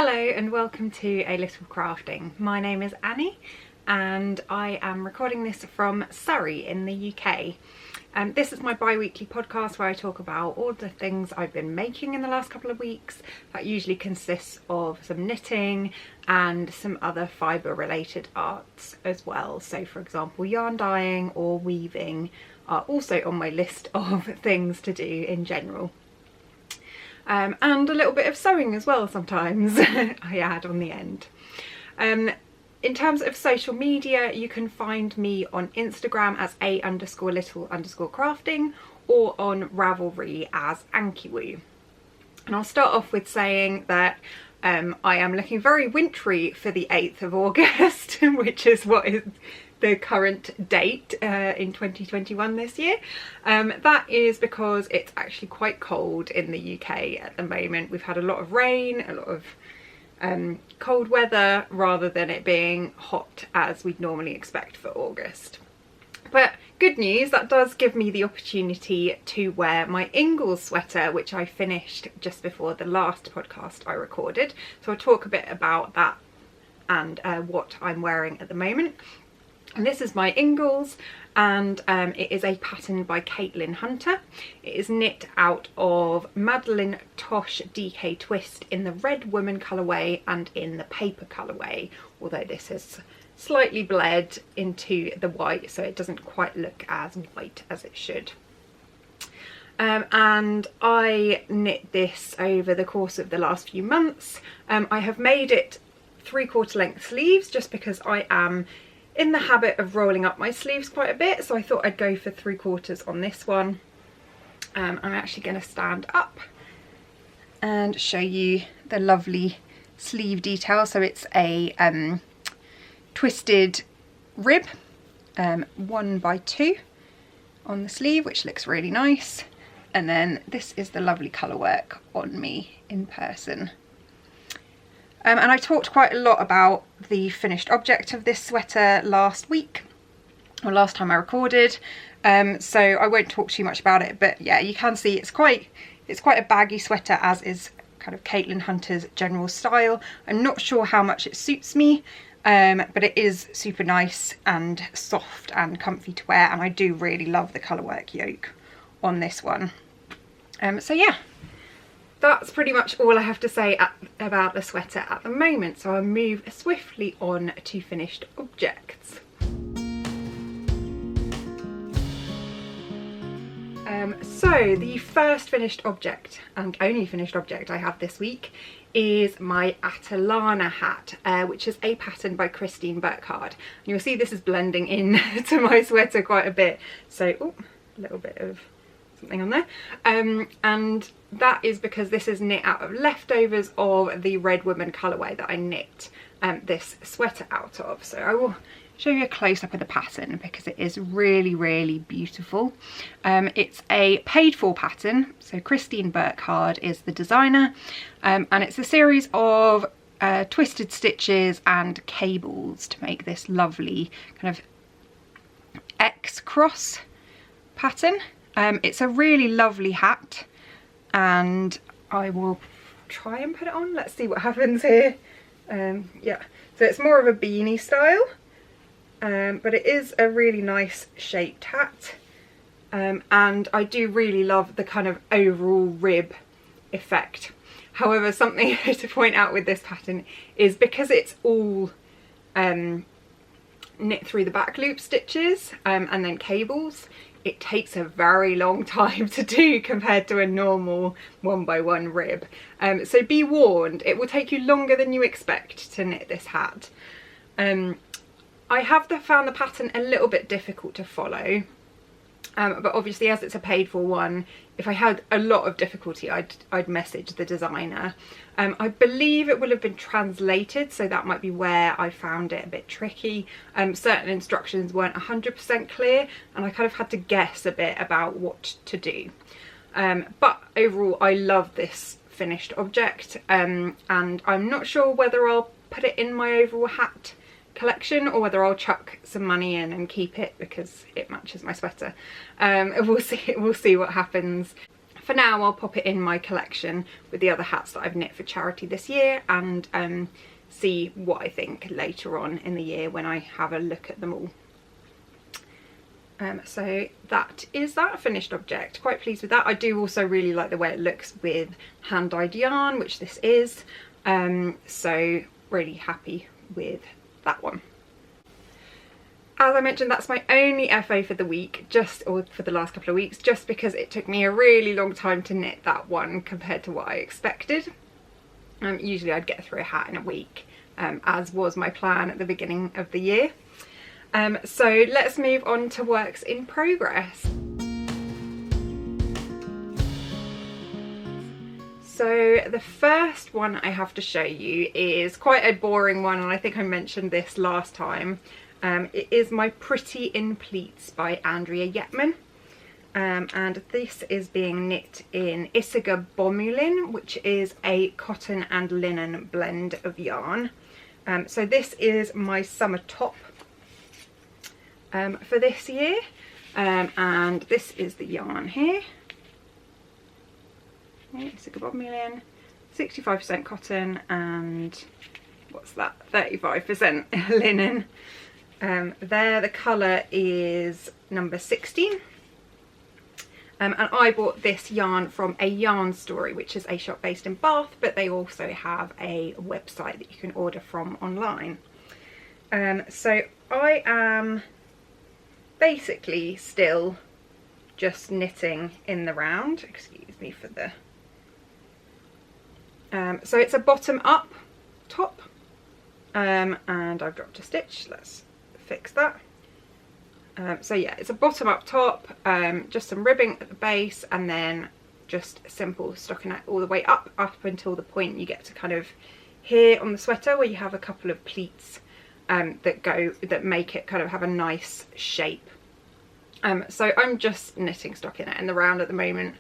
Hello and welcome to A Little Crafting. My name is Annie and I am recording this from Surrey in the UK. This is my bi-weekly podcast where I talk about all the things I've been making in the last couple of weeks. That usually consists of some knitting and some other fibre related arts as well. So for example, yarn dyeing or weaving are also on my list of things to do in general. And a little bit of sewing as well sometimes I add on the end. In terms of social media, you can find me on Instagram as a_little_crafting or on Ravelry as Ankiwoo. And I'll start off with saying that I am looking very wintry for the 8th of August, which is what is the current date in 2021 this year. That is because it's actually quite cold in the UK at the moment. We've had a lot of rain, a lot of cold weather, rather than it being hot as we'd normally expect for August. But good news, that does give me the opportunity to wear my Ingalls sweater, which I finished just before the last podcast I recorded. So I'll talk a bit about that and what I'm wearing at the moment. And this is my Ingalls, and it is a pattern by Caitlin Hunter. It is knit out of Madeline Tosh DK Twist in the red woman colourway and in the paper colourway, although this is slightly bled into the white, so it doesn't quite look as white as it should. And I knit this over the course of the last few months. I have made it 3/4 length sleeves just because I am in the habit of rolling up my sleeves quite a bit, so I thought I'd go for 3/4 on this one. I'm actually going to stand up and show you the lovely sleeve detail. So it's a twisted rib, 1x2 on the sleeve, which looks really nice. And then this is the lovely colour work on me in person. And I talked quite a lot about the finished object of this sweater last week, or last time I recorded, so I won't talk too much about it, but yeah, you can see it's quite a baggy sweater, as is kind of Caitlin Hunter's general style. I'm not sure how much it suits me, but it is super nice and soft and comfy to wear, and I do really love the colourwork yoke on this one. So yeah. That's pretty much all I have to say about the sweater at the moment, so I'll move swiftly on to finished objects. So the first finished object, and only finished object I have this week, is my Atalana hat, which is a pattern by Christine Burkhard. And you'll see this is blending in to my sweater quite a bit, so a little bit of something on there, and that is because this is knit out of leftovers of the red woman colourway that I knit this sweater out of. So I will show you a close-up of the pattern because it is really, really beautiful. It's a paid for pattern, so Christine Burkhard is the designer, and it's a series of twisted stitches and cables to make this lovely kind of X-cross pattern. It's a really lovely hat, and I will try and put it on. Let's see what happens here. Yeah, so it's more of a beanie style, but it is a really nice shaped hat, and I do really love the kind of overall rib effect. However, something to point out with this pattern is because it's all knit through the back loop stitches and then cables, it takes a very long time to do compared to a normal 1x1 rib. So be warned, it will take you longer than you expect to knit this hat. I have found the pattern a little bit difficult to follow, but obviously as it's a paid for one, if I had a lot of difficulty I'd message the designer. I believe it will have been translated, so that might be where I found it a bit tricky. Certain instructions weren't 100% clear, and I kind of had to guess a bit about what to do. But overall I love this finished object, and I'm not sure whether I'll put it in my overall hat collection or whether I'll chuck some money in and keep it because it matches my sweater. We'll see what happens. for now I'll pop it in my collection with the other hats that I've knit for charity this year, and see what I think later on in the year when I have a look at them all. So that is that finished object. Quite pleased with that. I do also really like the way it looks with hand-dyed yarn, which this is. So really happy with that one. As I mentioned, that's my only FA for the week, or for the last couple of weeks, just because it took me a really long time to knit that one compared to what I expected. Usually I'd get through a hat in a week, as was my plan at the beginning of the year. So let's move on to works in progress. So the first one I have to show you is quite a boring one, and I think I mentioned this last time. It is my Pretty in Pleats by Andrea Yetman, and this is being knit in Isaga Bomulin, which is a cotton and linen blend of yarn. So this is my summer top for this year, and this is the yarn here. Isaga Bomulin, 65% cotton and what's that, 35% linen. There the colour is number 16, and I bought this yarn from A Yarn Story, which is a shop based in Bath, but they also have a website that you can order from online. So I am basically still just knitting in the round, excuse me for the so it's a bottom up top, and I've dropped a stitch. Let's fix that. So yeah, it's a bottom up top, just some ribbing at the base, and then just simple stockinette all the way up until the point you get to kind of here on the sweater, where you have a couple of pleats that make it kind of have a nice shape. So I'm just knitting stockinette in the round at the moment.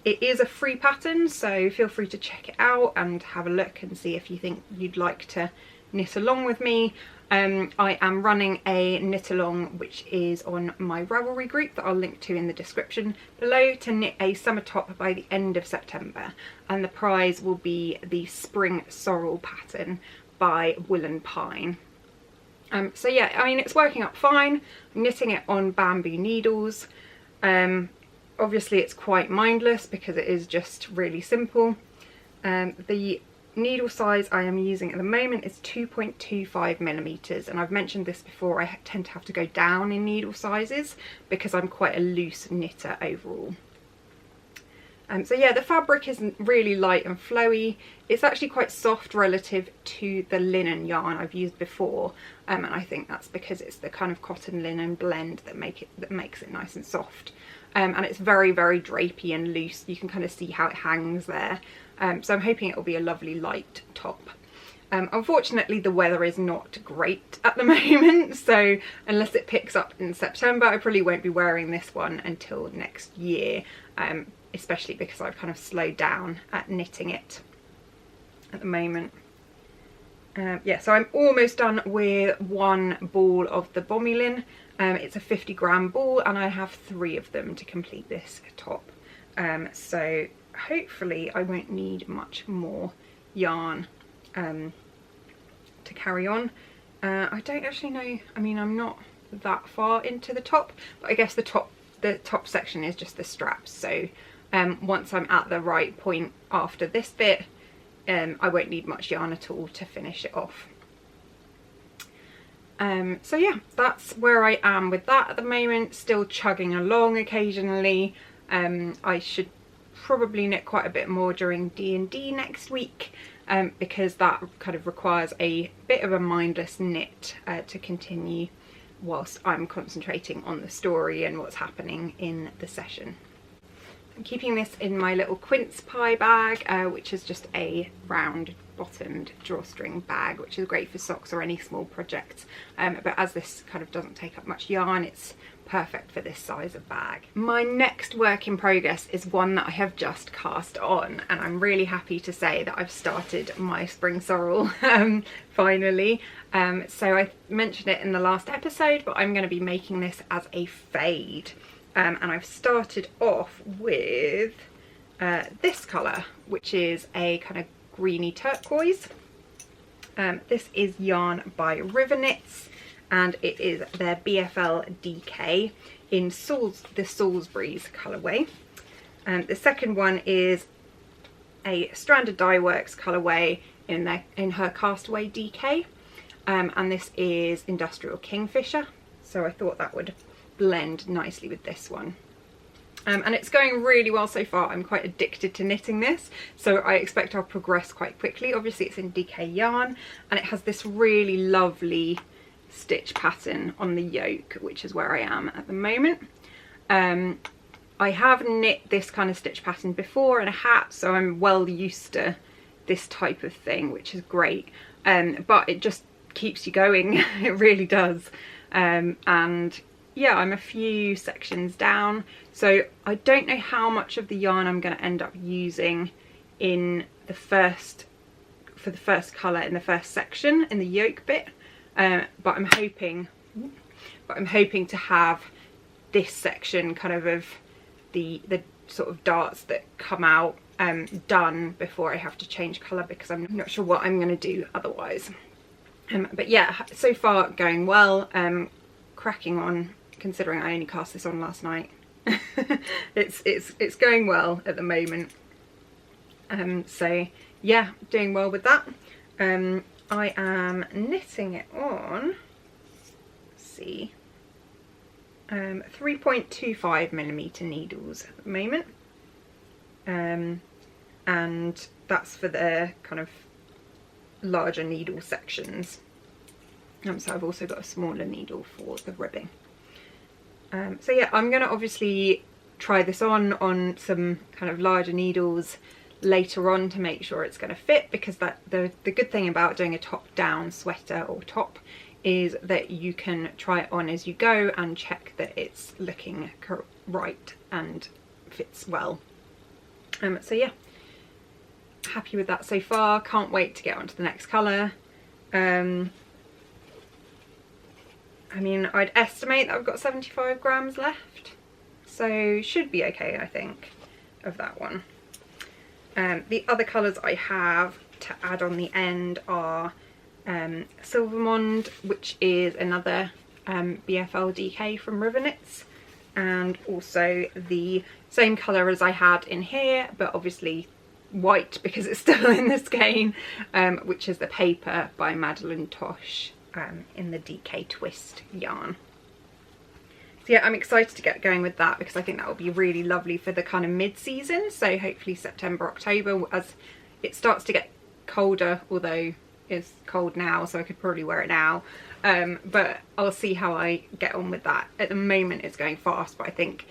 It is a free pattern, so feel free to check it out and have a look and see if you think you'd like to knit along with me. I am running a knit along which is on my Ravelry group that I'll link to in the description below, to knit a summer top by the end of September, and the prize will be the Spring Sorrel pattern by Woollen Pine. So yeah, I mean, it's working out fine. I'm knitting it on bamboo needles. Obviously it's quite mindless because it is just really simple. The needle size I am using at the moment is 2.25mm, and I've mentioned this before, I tend to have to go down in needle sizes because I'm quite a loose knitter overall. So yeah, the fabric isn't really light and flowy. It's actually quite soft relative to the linen yarn I've used before, and I think that's because it's the kind of cotton linen blend that makes it nice and soft. And it's very, very drapey and loose. You can kind of see how it hangs there. So I'm hoping it will be a lovely light top. Unfortunately, the weather is not great at the moment, so unless it picks up in September, I probably won't be wearing this one until next year, especially because I've kind of slowed down at knitting it at the moment. Yeah, so I'm almost done with one ball of the Bomulin. It's a 50-gram ball, and I have 3 of them to complete this top. So hopefully I won't need much more yarn to carry on. I don't actually know, I mean, I'm not that far into the top, but I guess the top section is just the straps, so once I'm at the right point after this bit, I won't need much yarn at all to finish it off. So yeah, that's where I am with that at the moment, still chugging along occasionally. I should probably knit quite a bit more during D&D next week, because that kind of requires a bit of a mindless knit to continue whilst I'm concentrating on the story and what's happening in the session. I'm keeping this in my little quince pie bag, which is just a round bottomed drawstring bag, which is great for socks or any small projects, but as this kind of doesn't take up much yarn, it's perfect for this size of bag. My next work in progress is one that I have just cast on, and I'm really happy to say that I've started my spring sorrel finally. So I mentioned it in the last episode, but I'm going to be making this as a fade. and I've started off with this colour, which is a kind of greeny turquoise. This is yarn by River-Knits, and it is their BFL DK in the Salisbury's colourway. The second one is a Stranded Dye Works colourway in her Castaway DK, and this is Industrial Kingfisher, so I thought that would blend nicely with this one. And it's going really well so far. I'm quite addicted to knitting this, so I expect I'll progress quite quickly. Obviously it's in DK yarn, and it has this really lovely stitch pattern on the yoke, which is where I am at the moment. I have knit this kind of stitch pattern before in a hat, so I'm well used to this type of thing, which is great. But it just keeps you going. It really does. And yeah, I'm a few sections down, so I don't know how much of the yarn I'm going to end up using in the first colour in the first section in the yoke bit, but I'm hoping to have this section kind of the sort of darts that come out done before I have to change colour, because I'm not sure what I'm going to do otherwise. But yeah, so far going well, cracking on, considering I only cast this on last night. it's going well at the moment. So yeah, doing well with that. I am knitting it on, let's see, 3.25mm needles at the moment, and that's for the kind of larger needle sections. So I've also got a smaller needle for the ribbing. So yeah, I'm going to obviously try this on some kind of larger needles later on to make sure it's going to fit, because the good thing about doing a top down sweater or top is that you can try it on as you go and check that it's looking right and fits well. So yeah, happy with that so far. Can't wait to get on to the next colour. I mean, I'd estimate that I've got 75 grams left, so should be okay, I think, of that one. The other colours I have to add on the end are Silvermond, which is another BFL DK from River-Knits, and also the same colour as I had in here, but obviously white because it's still in the skein, which is the Paper by Madeline Tosh in the DK Twist yarn. So yeah, I'm excited to get going with that, because I think that will be really lovely for the kind of mid-season, so hopefully September, October, as it starts to get colder, although it's cold now, so I could probably wear it now, but I'll see how I get on with that. At the moment it's going fast, but I think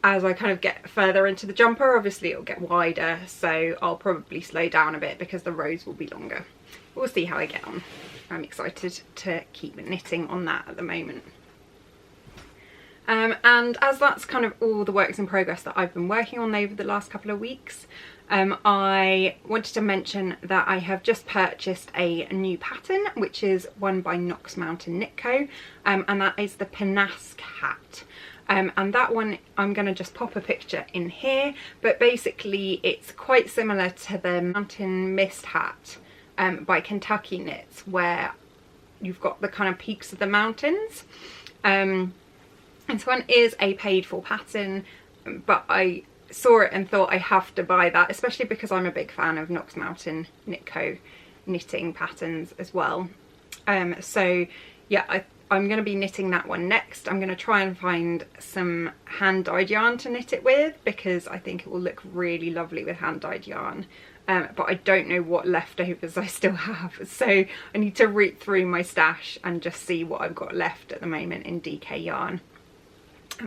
as I kind of get further into the jumper, obviously it'll get wider, so I'll probably slow down a bit because the rows will be longer. We'll see how I get on. I'm excited to keep knitting on that at the moment. And as that's kind of all the works in progress that I've been working on over the last couple of weeks, I wanted to mention that I have just purchased a new pattern, which is one by Knox Mountain Knit Co, and that is the Panask hat. And that one I'm going to just pop a picture in here, but basically it's quite similar to the Mountain Mist hat by Kentucky Knits, where you've got the kind of peaks of the mountains. This one is a paid for pattern, but I saw it and thought I have to buy that, especially because I'm a big fan of Knox Mountain Knit Co knitting patterns as well. So yeah, I'm going to be knitting that one next. I'm going to try and find some hand dyed yarn to knit it with, because I think it will look really lovely with hand dyed yarn. But I don't know what leftovers I still have, so I need to root through my stash and just see what I've got left at the moment in DK yarn.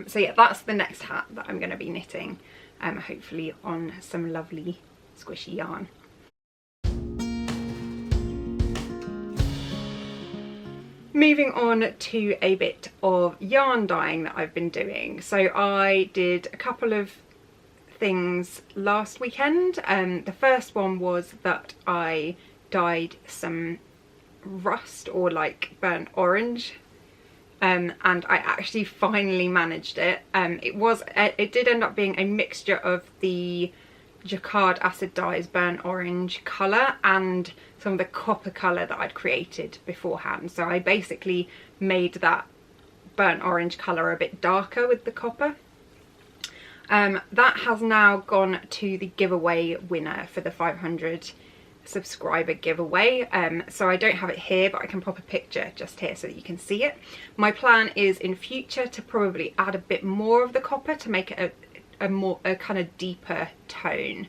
So yeah, that's the next hat that I'm going to be knitting, hopefully on some lovely squishy yarn. Moving on to a bit of yarn dyeing that I've been doing. So I did a couple of things last weekend. The first one was that I dyed some rust, or like burnt orange and I actually finally managed it. It did end up being a mixture of the Jacquard acid dyes burnt orange colour and some of the copper colour that I'd created beforehand. So I basically made that burnt orange colour a bit darker with the copper. That has now gone to the giveaway winner for the 500 subscriber giveaway. So I don't have it here, but I can pop a picture just here so that you can see it. My plan is in future to probably add a bit more of the copper to make it a kind of deeper tone.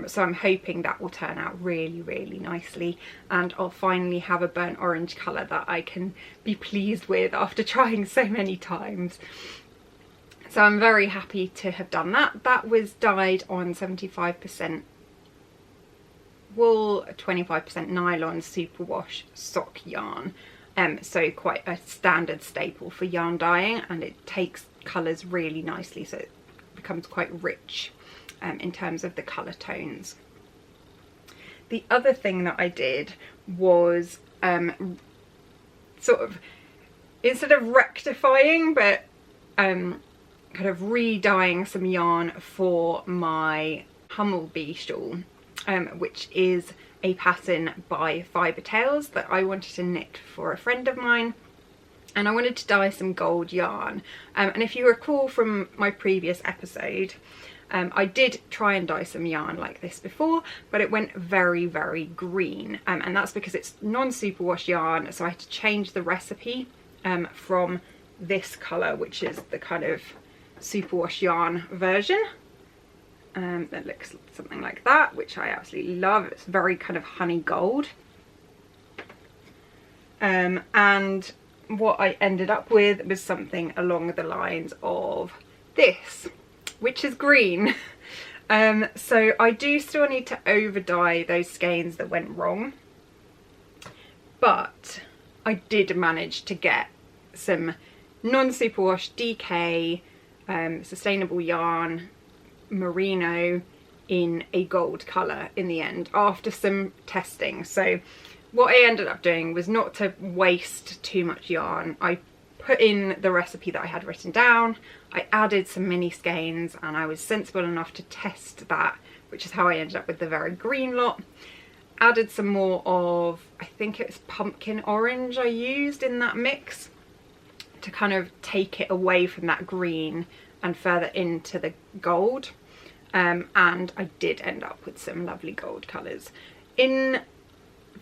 So I'm hoping that will turn out really, really nicely, and I'll finally have a burnt orange colour that I can be pleased with after trying so many times. So I'm very happy to have done that. That was dyed on 75% wool, 25% nylon superwash sock yarn. So quite a standard staple for yarn dyeing, and it takes colours really nicely, so it becomes quite rich in terms of the colour tones. The other thing that I did was sort of, instead of rectifying, but kind of re-dyeing some yarn for my Humblebee shawl, which is a pattern by Fibre Tales that I wanted to knit for a friend of mine, and I wanted to dye some gold yarn. And if you recall from my previous episode, I did try and dye some yarn like this before, but it went very, very green, and that's because it's non-superwash yarn, so I had to change the recipe from this colour, which is the kind of superwash yarn version. That looks something like that, which I absolutely love. It's very kind of honey gold. And what I ended up with was something along the lines of this, which is green. So I do still need to over dye those skeins that went wrong, but I did manage to get some non-superwash DK sustainable yarn merino in a gold colour in the end after some testing. So what I ended up doing was not to waste too much yarn. I put in the recipe that I had written down, I added some mini skeins, and I was sensible enough to test that, which is how I ended up with the very green lot. Added some more of, I think it was pumpkin orange I used in that mix to kind of take it away from that green and further into the gold. And I did end up with some lovely gold colours. In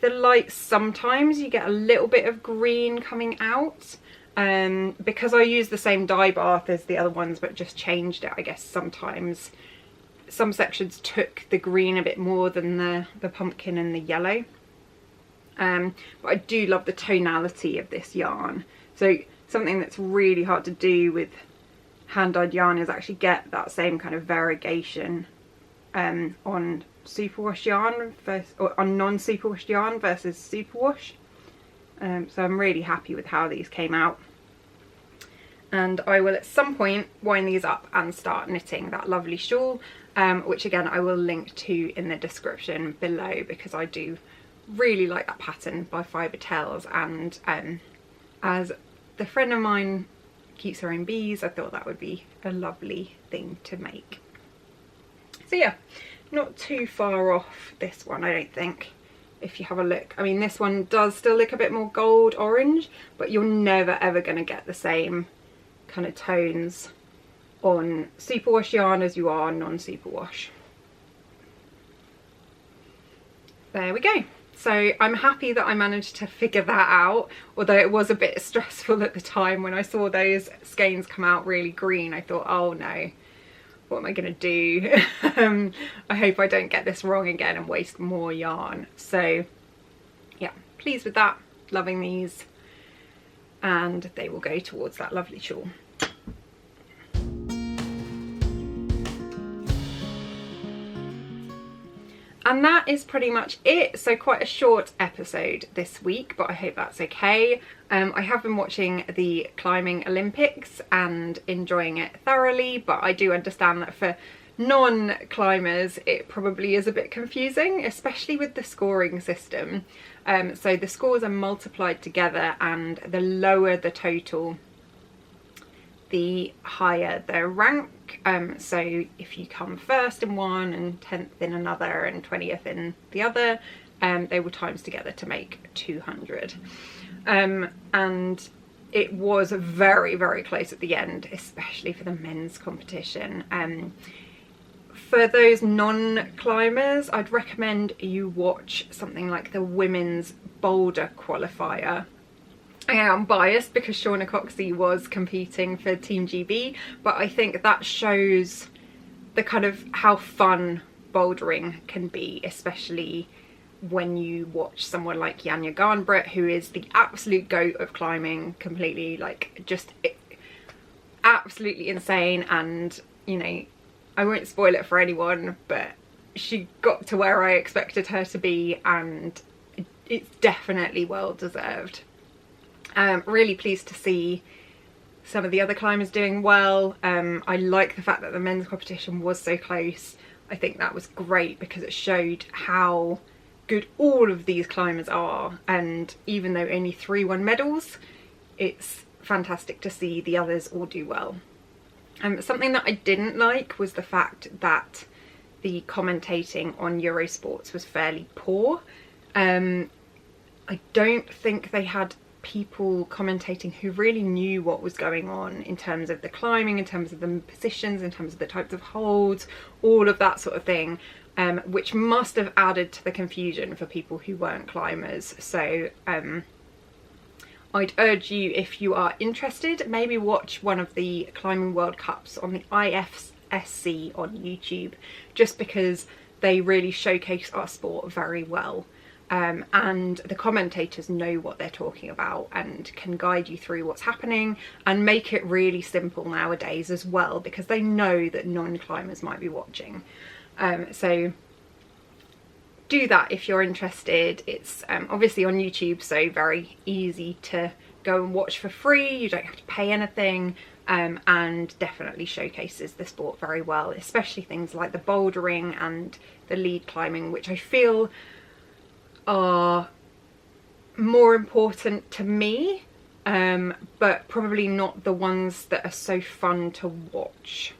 the light sometimes you get a little bit of green coming out, because I used the same dye bath as the other ones but just changed it. I guess sometimes some sections took the green a bit more than the pumpkin and the yellow. But I do love the tonality of this yarn. So something that's really hard to do with hand-dyed yarn is actually get that same kind of variegation on superwash yarn or on non-superwash yarn versus superwash. So I'm really happy with how these came out, and I will at some point wind these up and start knitting that lovely shawl, which again I will link to in the description below, because I do really like that pattern by Fibre Tales, and as the friend of mine keeps her own bees, I thought that would be a lovely thing to make. So yeah, not too far off this one, I don't think. If you have a look, I mean, this one does still look a bit more gold orange, but you're never ever going to get the same kind of tones on superwash yarn as you are non-superwash. There we go. So I'm happy that I managed to figure that out, although it was a bit stressful at the time when I saw those skeins come out really green. I thought, oh no, what am I going to do? I hope I don't get this wrong again and waste more yarn. So yeah, pleased with that, loving these, and they will go towards that lovely shawl. And that is pretty much it. So quite a short episode this week, but I hope that's okay. I have been watching the climbing Olympics and enjoying it thoroughly, but I do understand that for non-climbers it probably is a bit confusing, especially with the scoring system. So the scores are multiplied together, and the lower the total the higher the rank. So if you come first in one and 10th in another and 20th in the other, they were times together to make 200. And it was very, very close at the end, especially for the men's competition. For those non-climbers, I'd recommend you watch something like the women's boulder qualifier. I am biased because Shauna Coxey was competing for Team GB, but I think that shows the kind of how fun bouldering can be, especially when you watch someone like Janja Garnbrett, who is the absolute goat of climbing, completely like just absolutely insane. And you know, I won't spoil it for anyone, but she got to where I expected her to be, and it's definitely well deserved. Really pleased to see some of the other climbers doing well. I like the fact that the men's competition was so close. I think that was great because it showed how good all of these climbers are, and even though only 3 won medals, it's fantastic to see the others all do well. Something that I didn't like was the fact that the commentating on Eurosports was fairly poor. I don't think they had people commentating who really knew what was going on in terms of the climbing, in terms of the positions, in terms of the types of holds, all of that sort of thing, which must have added to the confusion for people who weren't climbers. So I'd urge you, if you are interested, maybe watch one of the Climbing World Cups on the IFSC on YouTube, just because they really showcase our sport very well. And the commentators know what they're talking about and can guide you through what's happening and make it really simple nowadays as well, because they know that non-climbers might be watching. So do that if you're interested. It's obviously on YouTube, so very easy to go and watch for free. You don't have to pay anything, and definitely showcases the sport very well, especially things like the bouldering and the lead climbing, which I feel are more important to me, but probably not the ones that are so fun to watch,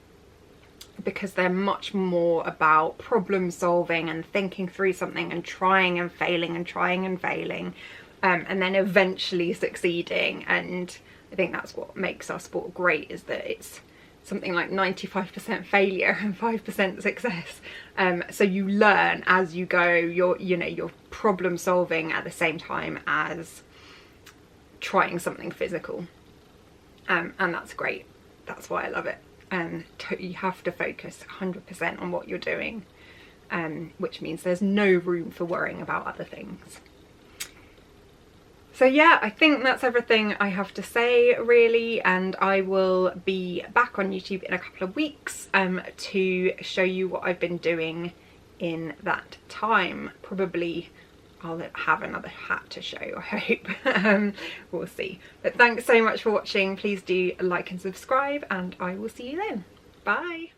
because they're much more about problem solving and thinking through something and trying and failing and trying and failing, and then eventually succeeding. And I think that's what makes our sport great, is that it's something like 95% failure and 5% success. So you learn as you go. You're problem solving at the same time as trying something physical, and that's great. That's why I love it. You have to focus 100% on what you're doing, which means there's no room for worrying about other things. So yeah, I think that's everything I have to say really, and I will be back on YouTube in a couple of weeks to show you what I've been doing in that time. Probably I'll have another hat to show, I hope. We'll see. But thanks so much for watching. Please do like and subscribe, and I will see you then. Bye.